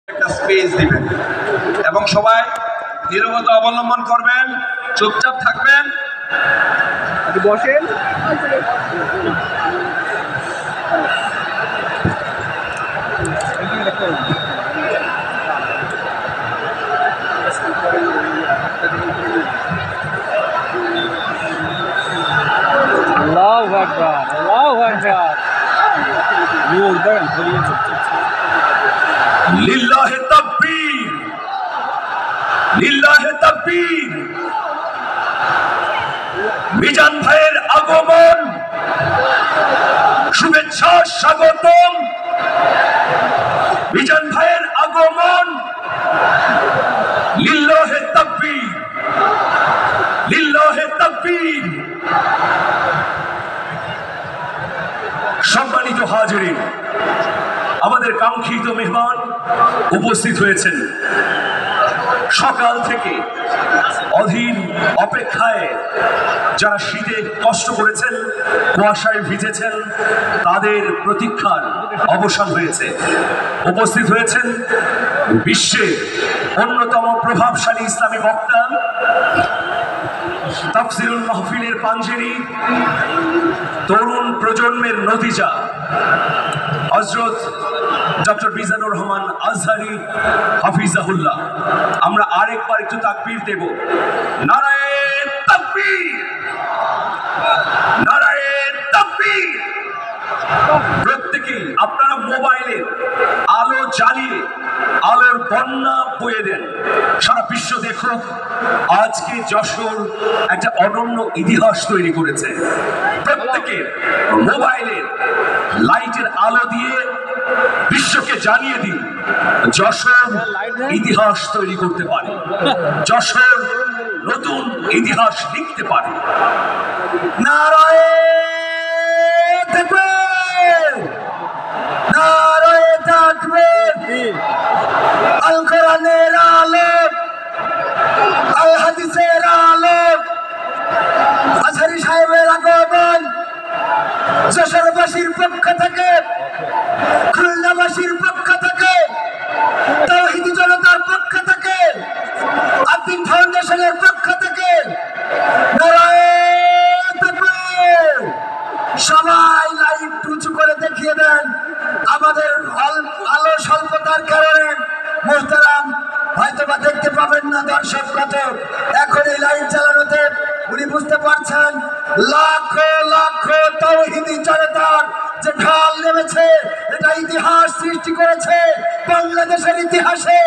একটা স্পেস দিবেন এবং সবাই নীরবতা অবলম্বন করবেন, চুপচাপ থাকবেন, বসেন। আল্লাহু আকবার, আল্লাহু আকবার। লিল্লাহে তাকবীর, লিল্লাহে তাকবীর। মিজান ভাইয়ের আগমন, শুভেচ্ছা, স্বাগতম। মিজান ভাইয়ের আগমন, লিল্লাহে তাকবীর, লিল্লাহে তাকবীর। সম্মানিত হাজিরিন, আমাদের কাঙ্ক্ষিত মেহমান উপস্থিত হয়েছেন। সকাল থেকে অধীর অপেক্ষায় যারা শীতে কষ্ট করেছেন, কুয়াশায় ভিজেছেন, তাদের প্রতীক্ষার অবসান হয়েছে। উপস্থিত হয়েছেন বিশ্বের অন্যতম প্রভাবশালী ইসলামী বক্তা, তাফসিরুল মাহফিলের পাঞ্জেরি, তরুণ প্রজন্মের নতিজা হযরত ডক্টর মিজানুর রহমান আজহারী হাফিজাহুল্লাহ। আমরা আরেকবার একটু তাকবীর দেব। নারায়ে তাকবীর, নারায়ে তাকবীর। প্রত্যেকেই আপনারা মোবাইলে আলো জ্বালিয়ে আলোর বন্যা বয়ে দেন। সারা বিশ্ব দেখুক আজকে যশোর একটা অনন্য ইতিহাস তৈরি করেছে। প্রত্যেকের মোবাইলের লাইটের আলো দিয়ে বিশ্বকে জানিয়ে দিন যশোর ইতিহাস তৈরি করতে পারে, যশোর নতুন ইতিহাস লিখতে পারে। নারায়ে তাকবীর, নারায়ে তাকবীর। আল কোরআনের আলো, আল হাদিসের আলো, আজহারী সাহেবের আগমন যশোরবাসীর পক্ষ থেকে, খুলনাবাসীর পক্ষ থেকে, তাওহীদি জনতার পক্ষ থেকে, আদ্দিন ফাউন্ডেশনের পক্ষ থেকে নারায়ে তাকবীর। সবাই লাইট উঁচু করে দেখিয়ে দেন। আমাদের আলো স্বল্পতার কারণে মুহতারাম হয়তোবা দেখতে পাবেন না দর্শক কত। এখন এই লাইট চালানোতে উনি বুঝতে পারছেন লাখো লাখো তাওহীদি জনতার যে ঢাল নেমেছে, এটা ইতিহাস সৃষ্টি করেছে। বাংলাদেশের ইতিহাসে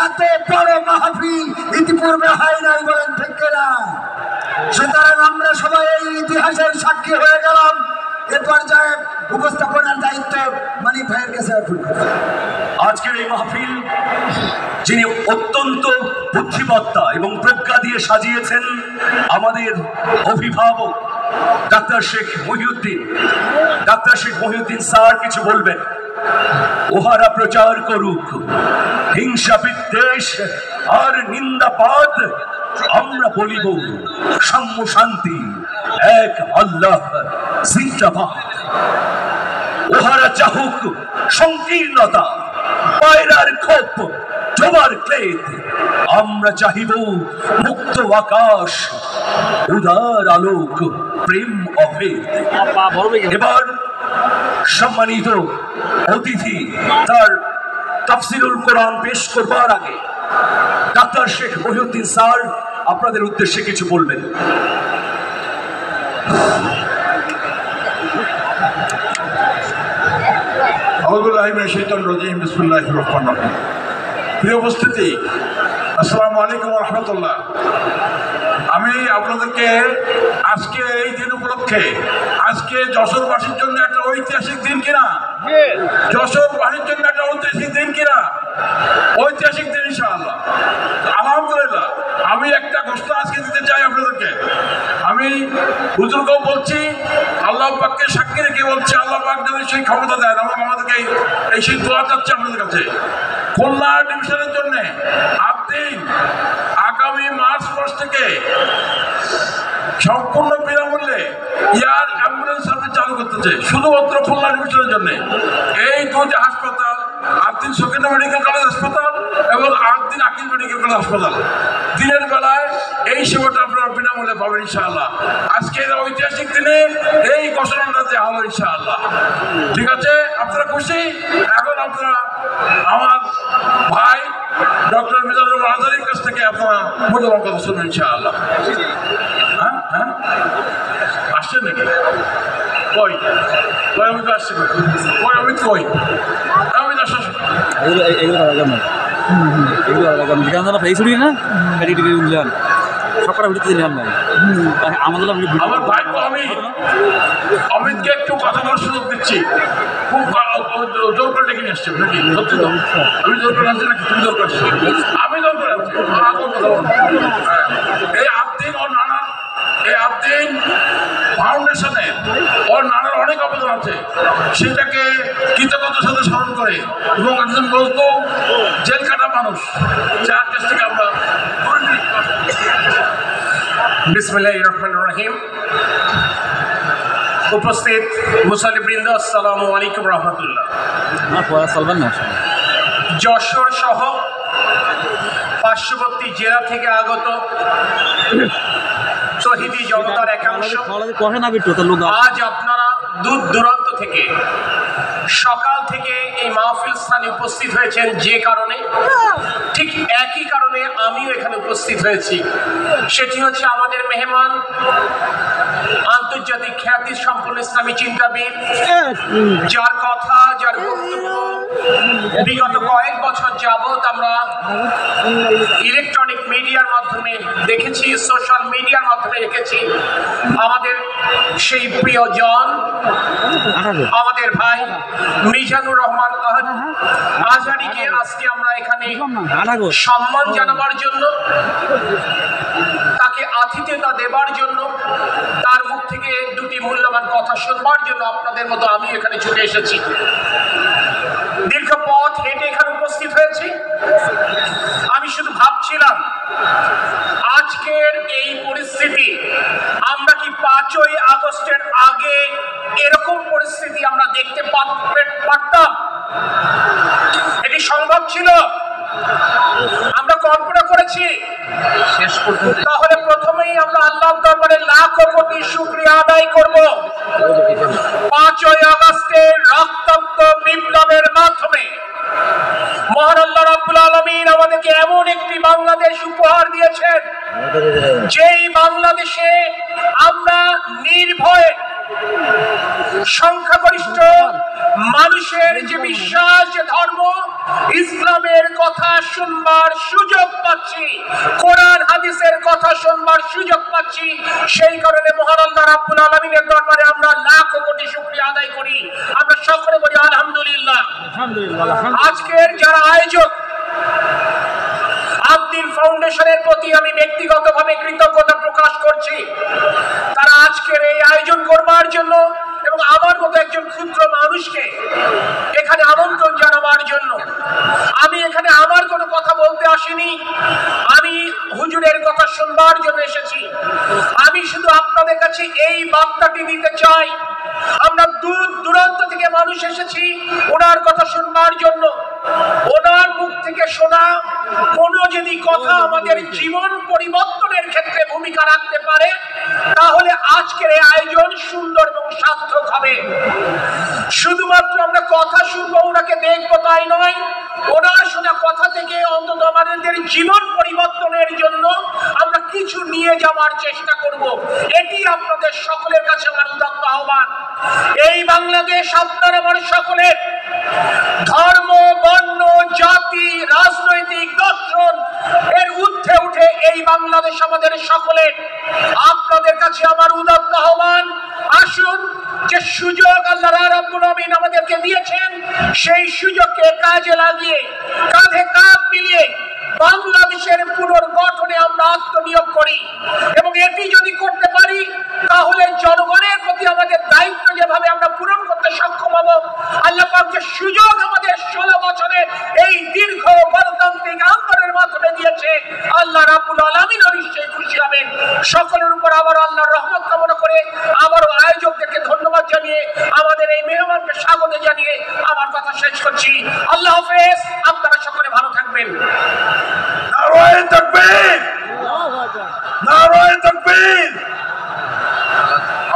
এত বড় মাহফিল ইতিপূর্বে হয় নাই, বলেন ঠিক কিনা? সুতরাং আমরা সবাই এই ইতিহাসের সাক্ষী হয়ে গেলাম। এ পর্যায়ে উপস্থাপনার দায়িত্ব মানিক ভাইয়ের কাছে অর্পণ করি। আজকের এই মাহফিল যিনি অত্যন্ত বুদ্ধিমত্তা এবং প্রজ্ঞা দিয়ে সাজিয়েছেন, আমাদের অভিভাবক doctor Sheikh Mohiuddin. Doctor Sheikh Mohiuddin sir কিছু বলবেন। ওহারা প্রচার করুক হিংসা, বিদ্বেষ আর নিন্দাপাত, আমরা বলিব সাম্য, শান্তি, এক আল্লাহ জিন্দাবাদ। ওহারা চাহুক সংকীর্ণতা, পায়রার ক্ষোভ, জোবার ক্লেদ, আমরা চাহিব মুক্ত আকাশ, উদার আলোক, প্রেম অভেদ। এবার সম্মানিত অতিথি তার তাফসিরুল কোরআন পেশ করবার আগে ডাক্তার শেখ মহিউদ্দিন স্যার আপনাদের উদ্দেশ্যে কিছু বলবেন। প্রিয় উপস্থিতি, আসসালামু আলাইকুম ওয়া রাহমাতুল্লাহ। আমি আপনাদেরকে আজকে এই দিন উপলক্ষে, আজকে যশোরবাসীর জন্য একটা ঐতিহাসিক দিন কিনা, যশোরবাসীর জন্য একটা ঐতিহাসিক দিন কিনা, ঐতিহাসিক দিন ইনশাআল্লাহ। আলহামদুলিল্লাহ, আমি একটা ঘোষণা আজকে দিতে চাই আপনাদেরকে। আমি হুজুরকেও বলছি, আল্লাহ পাককে সাক্ষী রেখে বলছি, আল্লাহ পাক যেন সেই ক্ষমতা দেন এবং আমাদেরকে এই সেই দোয়া চাচ্ছি আপনাদের কাছে। খুলনা ডিভিশনের জন্য আদ্দিন আগামী মার্চ মাস থেকে সম্পূর্ণ বিনামূল্যে এয়ার অ্যাম্বুলেন্স সার্ভিস চালু করতেছে, শুধুমাত্র খুলনা ডিভিশনের জন্য। এই দুটি হাসপাতাল, আদ্দিন সকিনা মেডিকেল কলেজ হাসপাতাল মেডিকেল কলেজ হাসপাতাল। দিনের বেলায় এই সেবাটা আপনারা বিনামূল্যে পাবেন ইনশাআল্লাহ। আজকের ঐতিহাসিক দিনে এই ঘোষণাটা দেওয়া হলো ইনশাআল্লাহ। ঠিক আছে, আপনারা খুশি? এখন আপনারা আমার ভাই ডক্টর মিজানুর রহমান আজারির কাছ থেকে আপনারা মূল্যবান কথা শুনবেন ইনশাআল্লাহ। হ্যাঁ হ্যাঁ, আসছেন নাকি? কই কই আমি তো আসছি, কই আমি কই আমি তো আসছি। আমার ভাই আমি অমিতকে একটু কথা বলার সুযোগ দিচ্ছি। খুব জোর করে ডেকে নিয়ে আসছে নাকি? সত্যি তো আমি জোর করে আসছি নাকি? তুমি জোর করে আসছো? আমি জোর করে আসছি। এই আবদিন ওর নানা, এই আবদিন ফাউন্ডেশনের ওর নানার অনেক অবদান আছে, সেটাকে কৃতজ্ঞতার সাথে স্মরণ করে এবং একজন বলতো জেল কাটা মানুষ, যার কাছ থেকে আমরা বিসমিল্লাহির রহমানির রহিম। উপস্থিত মুসল্লিবৃন্দ, আসসালামু আলাইকুম রহমতুল্লাহ। যশোর সহ পার্শ্ববর্তী জেলা থেকে আগত শহীদি জনতার একাংশ আজ আপনারা দূর দূরান্ত থেকে সকাল থেকে এই মাহফিল স্থানে উপস্থিত হয়েছেন যে কারণে, ঠিক একই কারণে আমিও এখানে উপস্থিত হয়েছি। সেটি হচ্ছে আমাদের মেহমান, আন্তর্জাতিক খ্যাতি সম্পন্ন ইসলামী চিন্তাবিদ, যার কথা, যার বক্তব্য বিগত কয়েক বছর যাবৎ আমরা ইলেকট্রনিক মিডিয়ার মাধ্যমে দেখেছি, সোশ্যাল মিডিয়ার মাধ্যমে দেখেছি। আমাদের সেই প্রিয়জন, আমাদের ভাই মিজানুর রহমান আজহারীকে আজকে আমরা এখানে সম্মান জানাবার জন্য, তাকে আতিথেয়তা দেবার জন্য, তার মুখ থেকে দুটি মূল্যবান কথা শুনবার জন্য আপনাদের মতো আমি এখানে ছুটে এসেছি। দীর্ঘ পথ হেঁটে এখানে উপস্থিত হয়েছি। আমি শুধু ভাবছিলাম আজকের এই পরিস্থিতি, আমরা কি 5ই আগস্টের আগে এরকম পরিস্থিতি আমরা দেখতে পারতাম? এটি সম্ভব ছিল? আমরা কল্পনা করেছি? তাহলে প্রথমেই আমরা আল্লাহর দরবারে লাখো কোটি শুকরিয়া আদায় করব। 5ই আগস্টের রক্তাক্ত বিপ্লবের মাধ্যমে মহান আল্লাহ রাব্বুল আলামিন আমাদেরকে এমন একটি বাংলাদেশ উপহার দিয়েছেন, যেই বাংলাদেশে আমরা নির্ভয়ে সংখ্যাগরিষ্ঠ মানুষের যে বিশ্বাস, যে ধর্ম, ইসলামের কথা শুনবার সুযোগ পাচ্ছি, কোরআন হাদিসের কথা শুনবার সুযোগ পাচ্ছি। সেই কারণে মহান আল্লাহ রাব্বুল আলামিনের দরবারে আমরা লাখো কোটি শুকরিয়া আদায় করি। আমরা সকলে বলি আলহামদুলিল্লাহ। আজকের যারা আয়োজক, আবদিন ফাউন্ডেশনের প্রতি আমি ব্যক্তিগতভাবে কৃতজ্ঞতা প্রকাশ করছি। তারা আজকের এই আয়োজন করবার জন্য এবং আমার মতো একজন ক্ষুদ্র মানুষকে এখানে আমন্ত্রণ জানাবার জন্য, আমি এখানে আমার কোনো কথা বলতে আসিনি, আমি হুজুরের কথা শুনবার জন্য এসেছি। আমি শুধু আপনাদের কাছে এই বার্তাটি দিতে চাই, আমরা দূর দূরান্ত থেকে মানুষ এসেছি ওনার কথা শুনবার জন্য। ওনার মুখ থেকে শোনা কোনো যদি কথা আমাদের জীবন পরিবর্তনের ক্ষেত্রে ভূমিকা রাখতে পারে, তাহলে আজকের এই আয়োজন সুন্দর এবং সার্থক হবে। শুধুমাত্র আমরা কথা শুনবো, ওনাকে দেখবো তাই নয়, ওনার শোনা কথা থেকে অন্তত আমাদের জীবন পরিবর্তনের জন্য আমরা কিছু নিয়ে যাওয়ার চেষ্টা করব। এটি আপনাদের সকলের কাছে আমার উদাত্ত আহ্বান। এই বাংলাদেশ আপনার আমার সকলের, ধর্ম, বর্ণ, জাতি, রাজনৈতিক দর্শন এর ঊর্ধ্বে উঠে এই বাংলাদেশ আমাদের সকলের। আপনাদের কাছে আমার উদাত্ত আহ্বান, আসুন যে সুযোগ আল্লাহ রাব্বুল আলামিন আমাদেরকে দিয়েছেন, সেই সুযোগকে কাজে লাগিয়ে কাঁধে কাঁধ মিলিয়ে বাংলাদেশের পুনর্গঠনে আমরা আত্মনিয়োগ করি। এবং এটি যদি করতে পারি, তাহলে জনগণের প্রতি আমাদের দায়িত্ব যেভাবে আমরা পূরণ করতে সক্ষম হব, আল্লাহ পাক যে সুযোগ আমাদের 16 বছরের এই দীর্ঘ গণতান্ত্রিক আন্দোলনের মাধ্যমে দিয়েছে, আল্লাহ রাব্বুল আলামিন নিশ্চয়ই খুশি হবেন। সকলের উপর আবার আল্লাহর রহমত কামনা করে আবারও আয়োজকদেরকে ধন্যবাদ জানিয়ে, আমাদের এই মেহমানকে স্বাগত জানিয়ে আমার কথা শেষ করছি। আল্লাহ হাফেজ। আপনারা সকলে ভালো থাকবেন। তাকবীর।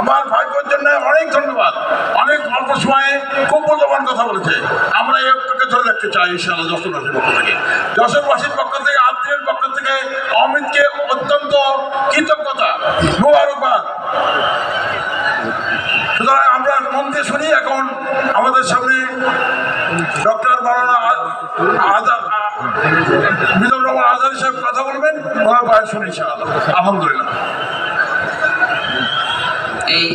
আমার ভাইবোর জন্য অনেক ধন্যবাদ। অনেক অল্প সময়ে খুব মূল্যবান কথা বলেছে। আমরা এই ঐক্যকে ধরে রাখতে চাই ইনশাআল্লাহ যশোরবাসীর পক্ষ থেকে, যশোরবাসীর পক্ষ থেকে, আত্মীয়ের পক্ষ থেকে অমিতকে অত্যন্ত কৃতজ্ঞতা, মোবারকবাদ। সুতরাং আমরা মন দিয়ে শুনি। এখন আমাদের সামনে ডক্টর মাওলানা মিজানুর রহমান আজাদী সাহেব কথা বলবেন, ওনার বয়ান শুনি ইনশাআল্লাহ। আলহামদুলিল্লাহ। এই